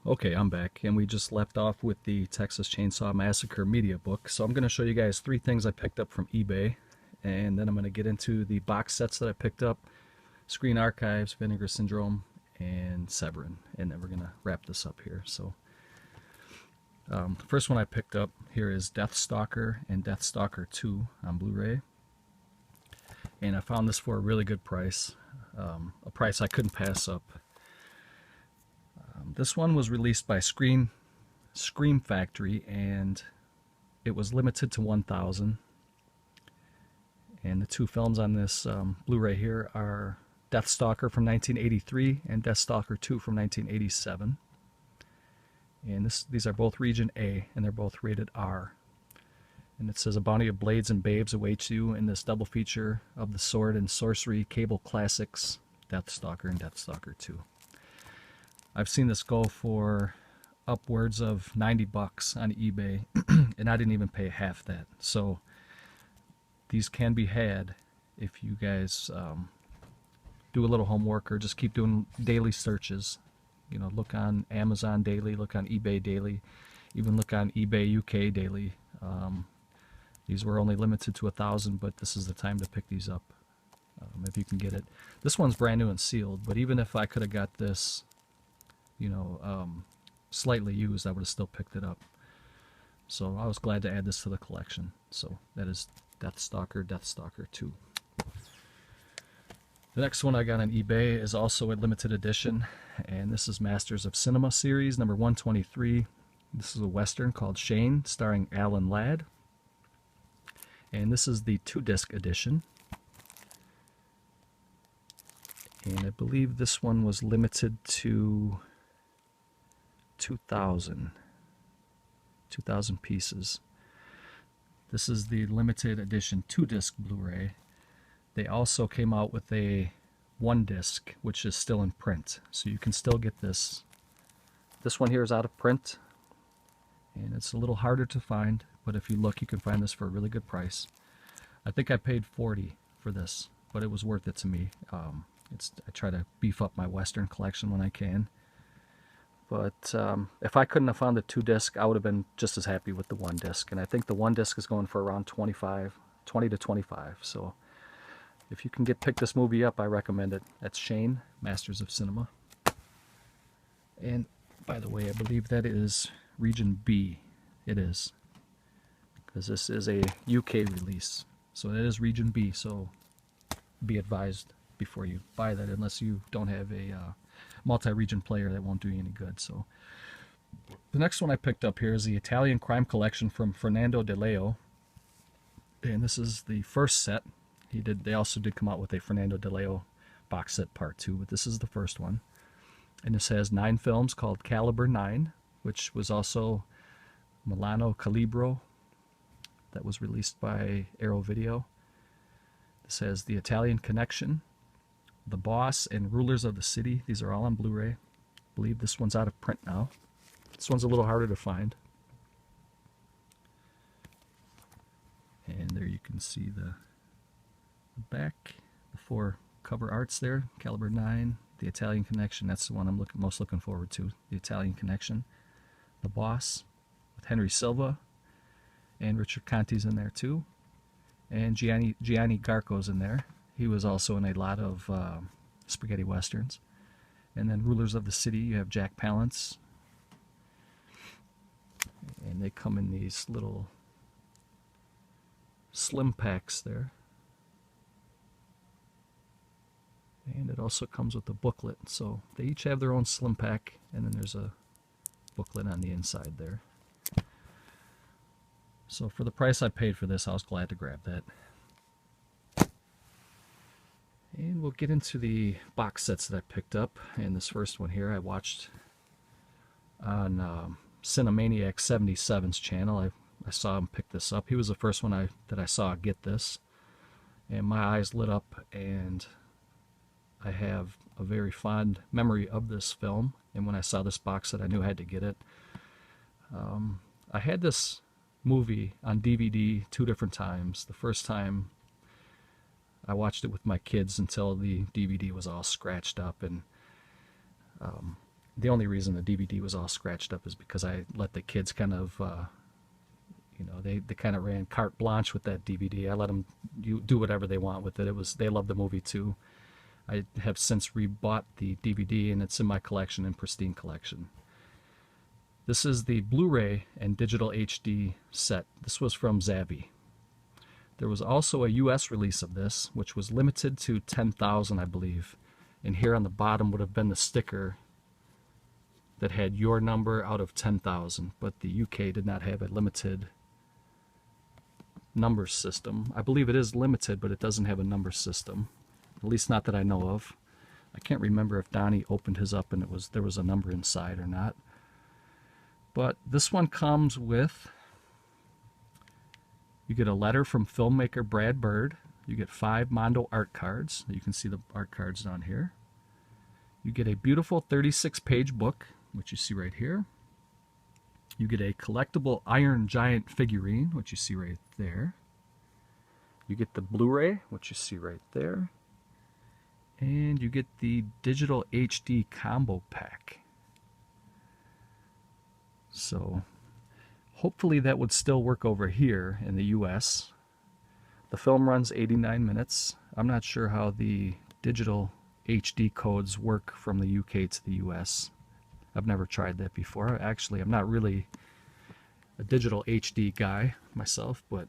Okay, I'm back, and we just left off with the Texas Chainsaw Massacre media book. So I'm going to show you guys three things I picked up from eBay, and then I'm going to get into the box sets that I picked up, Screen Archives, Vinegar Syndrome, and Severin, and then we're going to wrap this up here. So the first one I picked up here is Deathstalker and Deathstalker 2 on Blu-ray, and I found this for a really good price, a price I couldn't pass up. This one was released by Scream Factory, and it was limited to 1,000. And the two films on this Blu-ray here are Deathstalker from 1983 and Deathstalker 2 from 1987. And these are both Region A, and they're both rated R. And it says a bounty of blades and babes awaits you in this double feature of the sword and sorcery cable classics, Deathstalker and Deathstalker 2. I've seen this go for upwards of 90 bucks on eBay, and I didn't even pay half that. So these can be had if you guys do a little homework or just keep doing daily searches. You know, look on Amazon daily, look on eBay daily, even look on eBay UK daily. These were only limited to 1,000, but this is the time to pick these up if you can get it. This one's brand new and sealed, but even if I could have got this, you know, slightly used, I would have still picked it up. So I was glad to add this to the collection. So that is Deathstalker, Deathstalker 2. The next one I got on eBay is also a limited edition, and this is Masters of Cinema series number 123. This is a Western called Shane, starring Alan Ladd. And this is the 2-disc edition. And I believe this one was limited to 2,000 pieces. This is the limited edition 2-disc Blu-ray. They also came out with a 1-disc, which is still in print, so you can still get this. This one here is out of print, and it's a little harder to find, but if you look, you can find this for a really good price. I think I paid $40 for this, but it was worth it to me. I try to beef up my Western collection when I can. But if I couldn't have found the 2-disc, I would have been just as happy with the 1-disc. And I think the 1-disc is going for around 20 to 25. So if you can pick this movie up, I recommend it. That's Shane, Masters of Cinema. And by the way, I believe that is Region B. It is, because this is a UK release. So it is Region B, so be advised before you buy that, unless you don't have a multi-region player. That won't do you any good. So the next one I picked up here is the Italian Crime Collection from Fernando De Leo, and this is the first set. They also did come out with a Fernando De Leo box set part 2, but this is the first one. And this has 9 films called Caliber 9, which was also Milano Calibro, that was released by Arrow Video. This has The Italian Connection, The Boss, and Rulers of the City. These are all on Blu-ray. I believe this one's out of print now. This one's a little harder to find. And there you can see the back, the 4 cover arts there. Caliber 9, The Italian Connection. That's the one I'm most looking forward to. The Italian Connection. The Boss with Henry Silva, and Richard Conte's in there too. And Gianni Garco's in there. He was also in a lot of spaghetti westerns. And then Rulers of the City, you have Jack Palance. And they come in these little slim packs there. And it also comes with a booklet. So they each have their own slim pack, and then there's a booklet on the inside there. So for the price I paid for this, I was glad to grab that. And we'll get into the box sets that I picked up. And this first one here I watched on Cinemaniac 77's channel. I saw him pick this up. He was the first one that I saw get this. And my eyes lit up, and I have a very fond memory of this film. And when I saw this box set, I knew I had to get it. I had this movie on DVD 2 different times. The first time I watched it with my kids until the DVD was all scratched up, and the only reason the DVD was all scratched up is because I let the kids kind of, they kind of ran carte blanche with that DVD. I let them do whatever they want with it. They loved the movie too. I have since rebought the DVD, and it's in my collection, in pristine collection. This is the Blu-ray and digital HD set. This was from Zavvi. There was also a US release of this, which was limited to 10,000, I believe. And here on the bottom would have been the sticker that had your number out of 10,000. But the UK did not have a limited number system. I believe it is limited, but it doesn't have a number system. At least not that I know of. I can't remember if Donnie opened his up and there was a number inside or not. But this one comes with, you get a letter from filmmaker Brad Bird. You get 5 Mondo art cards. You can see the art cards down here. You get a beautiful 36-page book, which you see right here. You get a collectible Iron Giant figurine, which you see right there. You get the Blu-ray, which you see right there. And you get the digital HD combo pack. So hopefully that would still work over here in the US. The film runs 89 minutes. I'm not sure how the digital HD codes work from the UK to the US. I've never tried that before. Actually, I'm not really a digital HD guy myself, but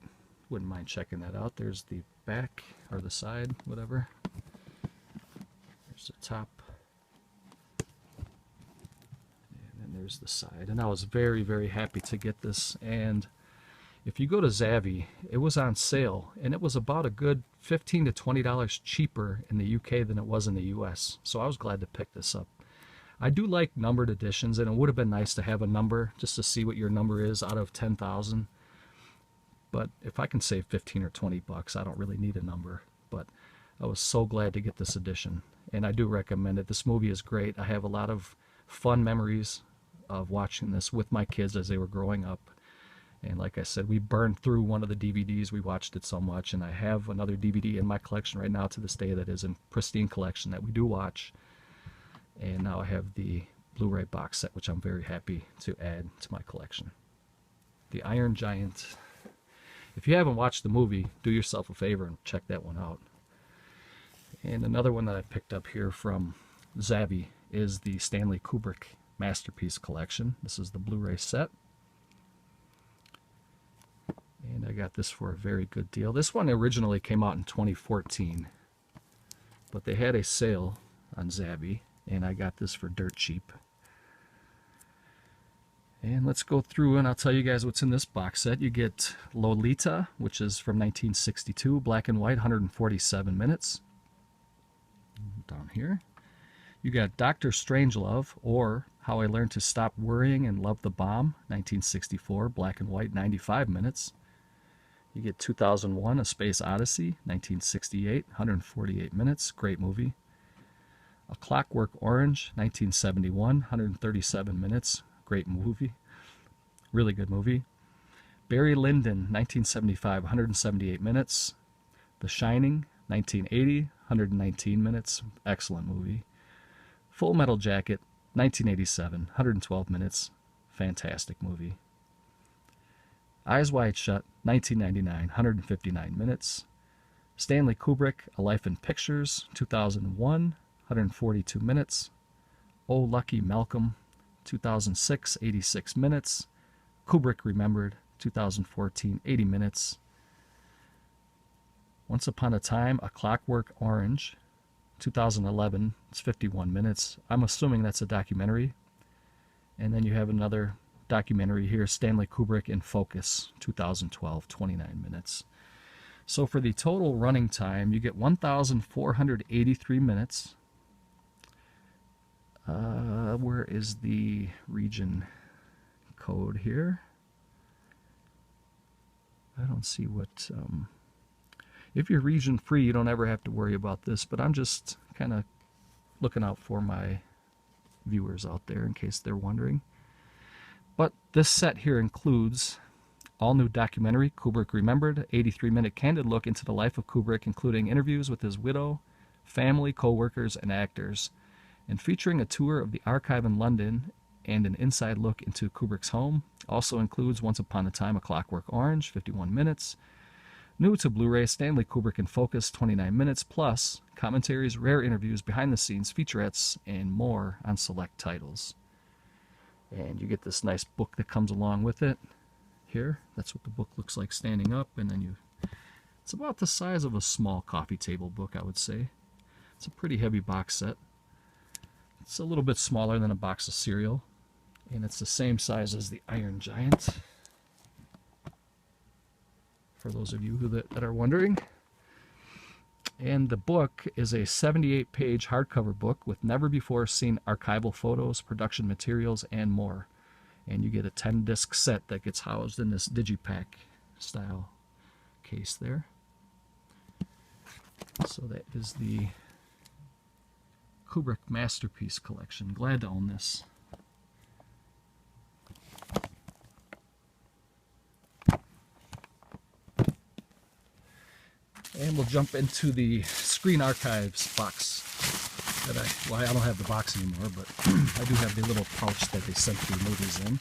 wouldn't mind checking that out. There's the back, or the side, whatever. There's the top. And then there's the side. And I was very, very happy to get this. And if you go to Zavvi, it was on sale, and it was about a good $15 to $20 cheaper in the UK than it was in the US. So I was glad to pick this up. I do like numbered editions, and it would have been nice to have a number just to see what your number is out of 10,000. But if I can save 15 or 20 bucks, I don't really need a number. But I was so glad to get this edition, and I do recommend it. This movie is great. I have a lot of fun memories of watching this with my kids as they were growing up. And like I said, we burned through one of the DVDs. We watched it so much, and I have another DVD in my collection right now to this day that is in pristine collection that we do watch. And now I have the Blu-ray box set, which I'm very happy to add to my collection. The Iron Giant. If you haven't watched the movie, do yourself a favor and check that one out. And another one that I picked up here from Zavvi is the Stanley Kubrick Masterpiece Collection. This is the Blu-ray set. And I got this for a very good deal. This one originally came out in 2014, but they had a sale on Zavvi, and I got this for dirt cheap. And let's go through and I'll tell you guys what's in this box set. You get Lolita, which is from 1962, black and white, 147 minutes. Down here. You got Dr. Strangelove, or How I Learned to Stop Worrying and Love the Bomb, 1964, black and white, 95 minutes. You get 2001, A Space Odyssey, 1968, 148 minutes, great movie. A Clockwork Orange, 1971, 137 minutes, great movie, really good movie. Barry Lyndon, 1975, 178 minutes. The Shining, 1980, 119 minutes, excellent movie. Full Metal Jacket, 1987, 112 minutes, fantastic movie. Eyes Wide Shut, 1999, 159 minutes. Stanley Kubrick, A Life in Pictures, 2001, 142 minutes. Oh Lucky Malcolm, 2006, 86 minutes. Kubrick Remembered, 2014, 80 minutes. Once Upon a Time, A Clockwork Orange, 2011, it's 51 minutes. I'm assuming that's a documentary. And then you have another documentary here, Stanley Kubrick in Focus, 2012, 29 minutes. So for the total running time, you get 1,483 minutes. Where is the region code here? I don't see what... if you're region free, you don't ever have to worry about this, but I'm just kind of looking out for my viewers out there in case they're wondering. But this set here includes all new documentary, Kubrick Remembered, 83-minute candid look into the life of Kubrick, including interviews with his widow, family, co-workers, and actors. and featuring a tour of the archive in London and an inside look into Kubrick's home. Also includes Once Upon a Time, A Clockwork Orange, 51 minutes. New to Blu-ray, Stanley Kubrick in Focus, 29 minutes, plus commentaries, rare interviews, behind the scenes, featurettes, and more on select titles. And you get this nice book that comes along with it here. That's what the book looks like standing up, and then it's about the size of a small coffee table book, I would say. It's a pretty heavy box set. It's a little bit smaller than a box of cereal, and it's the same size as the Iron Giant, for those of you that are wondering. And the book is a 78-page hardcover book with never-before-seen archival photos, production materials, and more. And you get a 10-disc set that gets housed in this digipack style case there. So that is the Kubrick Masterpiece Collection. Glad to own this. And we'll jump into the Screen Archives box. I don't have the box anymore, but I do have the little pouch that they sent the movies in.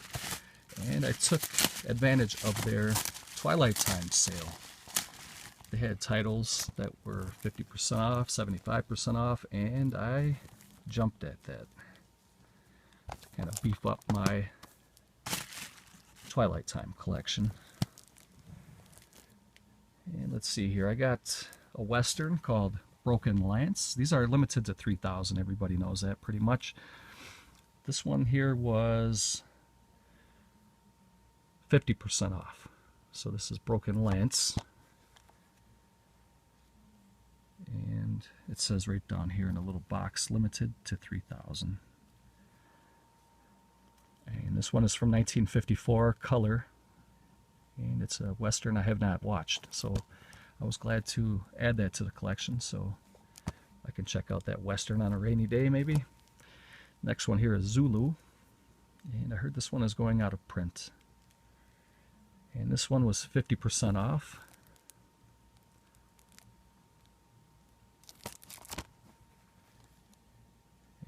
And I took advantage of their Twilight Time sale. They had titles that were 50% off, 75% off, and I jumped at that to kind of beef up my Twilight Time collection. And let's see here, I got a Western called Broken Lance. These are limited to 3,000, everybody knows that pretty much. This one here was 50% off. So this is Broken Lance. And it says right down here in a little box, limited to 3,000. And this one is from 1954, color. And it's a Western I have not watched, so I was glad to add that to the collection so I can check out that Western on a rainy day maybe. Next one here is Zulu, and I heard this one is going out of print. And this one was 50% off.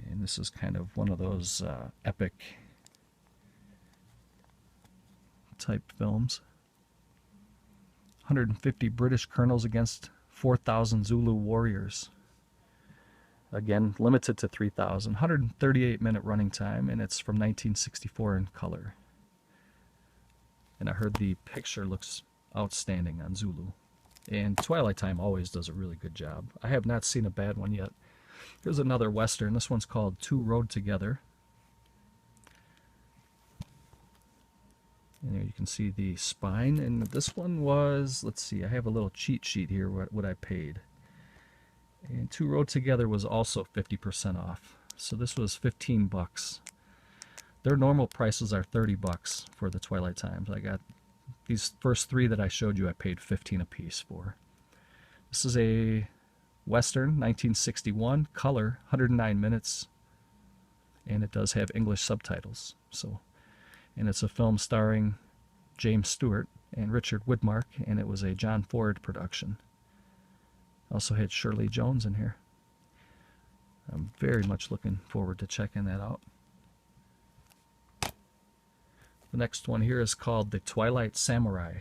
And this is kind of one of those epic type films. 150 British colonels against 4,000 Zulu warriors. Again, limited to 3,000. 138-minute running time, and it's from 1964 in color. And I heard the picture looks outstanding on Zulu. And Twilight Time always does a really good job. I have not seen a bad one yet. Here's another Western. This one's called Two Rode Together. And here you can see the spine, and this one was, let's see, I have a little cheat sheet here, what I paid. And Two Rode Together was also 50% off. So this was 15 bucks. Their normal prices are 30 bucks for the Twilight Times. I got these first three that I showed you, I paid 15 a piece for. This is a Western, 1961, color, 109 minutes, and it does have English subtitles. And it's a film starring James Stewart and Richard Widmark, and it was a John Ford production. Also had Shirley Jones in here. I'm very much looking forward to checking that out. The next one here is called The Twilight Samurai,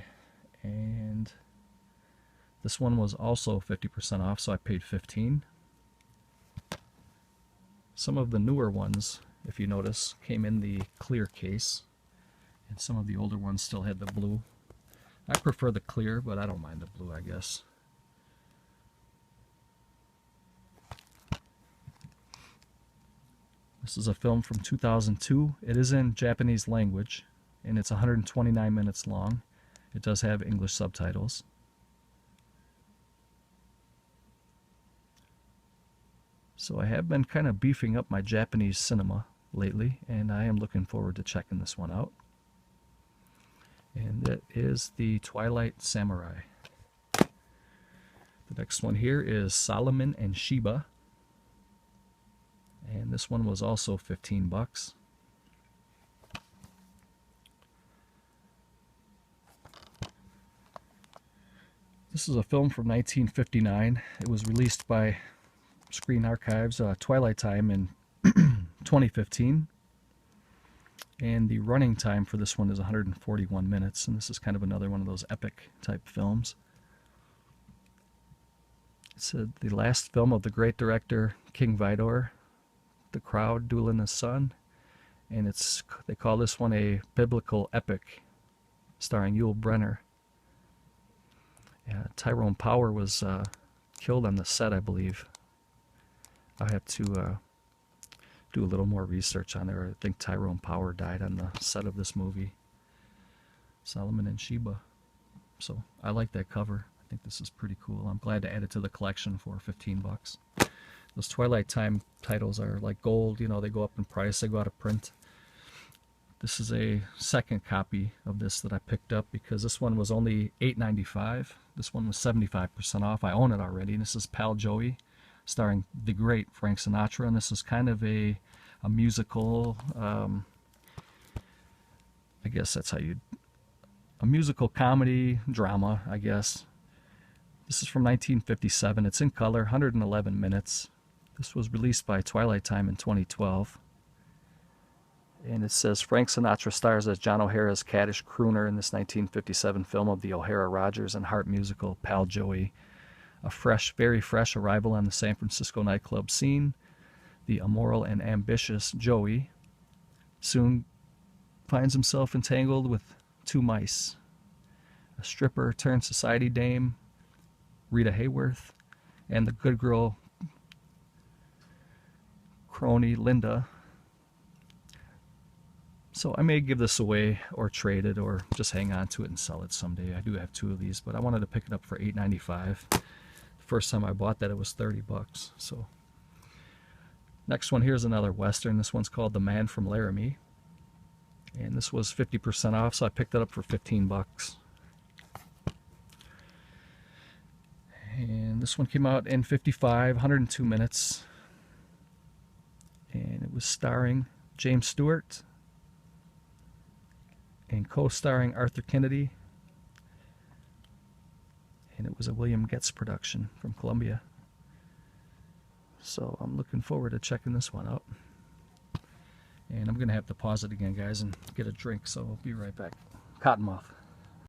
and this one was also 50% off, so I paid 15. Some of the newer ones, if you notice, came in the clear case. And some of the older ones still had the blue. I prefer the clear, but I don't mind the blue, I guess. This is a film from 2002. It is in Japanese language, and it's 129 minutes long. It does have English subtitles. So I have been kind of beefing up my Japanese cinema lately, and I am looking forward to checking this one out. And that is The Twilight Samurai. The next one here is Solomon and Sheba. And this one was also 15 bucks. This is a film from 1959. It was released by Screen Archives, Twilight Time, in 2015. And the running time for this one is 141 minutes, and this is kind of another one of those epic type films. It's the last film of the great director King Vidor, The Crowd, Duel in the Sun, and they call this one a biblical epic, starring Yul Brynner. Tyrone Power was killed on the set, I believe. I have to do a little more research on there. I think Tyrone Power died on the set of this movie, Solomon and Sheba. So I like that cover. I think this is pretty cool. I'm glad to add it to the collection for 15 bucks. Those Twilight Time titles are like gold, you know, they go up in price, they go out of print. This is a second copy of this that I picked up because this one was only $8.95. This one was 75% off. I own it already. This is Pal Joey, starring the great Frank Sinatra, and this is kind of a musical, I guess that's how a musical comedy drama, I guess. This is from 1957. It's in color, 111 minutes. This was released by Twilight Time in 2012. And it says Frank Sinatra stars as John O'Hara's caddish crooner in this 1957 film of the O'Hara, Rogers, and Hart musical, Pal Joey. A very fresh arrival on the San Francisco nightclub scene, the immoral and ambitious Joey soon finds himself entangled with two mice, a stripper turned society dame, Rita Hayworth, and the good girl crony Linda. So I may give this away or trade it or just hang on to it and sell it someday. I do have two of these, but I wanted to pick it up for $8.95. First time I bought that, it was 30 bucks. So next one, here's another Western. This one's called The Man from Laramie, and this was 50% off, so I picked it up for 15 bucks. And this one came out in 55, 102 minutes, and it was starring James Stewart and co-starring Arthur Kennedy. And it was a William Getz production from Columbia. So I'm looking forward to checking this one out. And I'm going to have to pause it again, guys, and get a drink, so I'll be right back. Cottonmouth.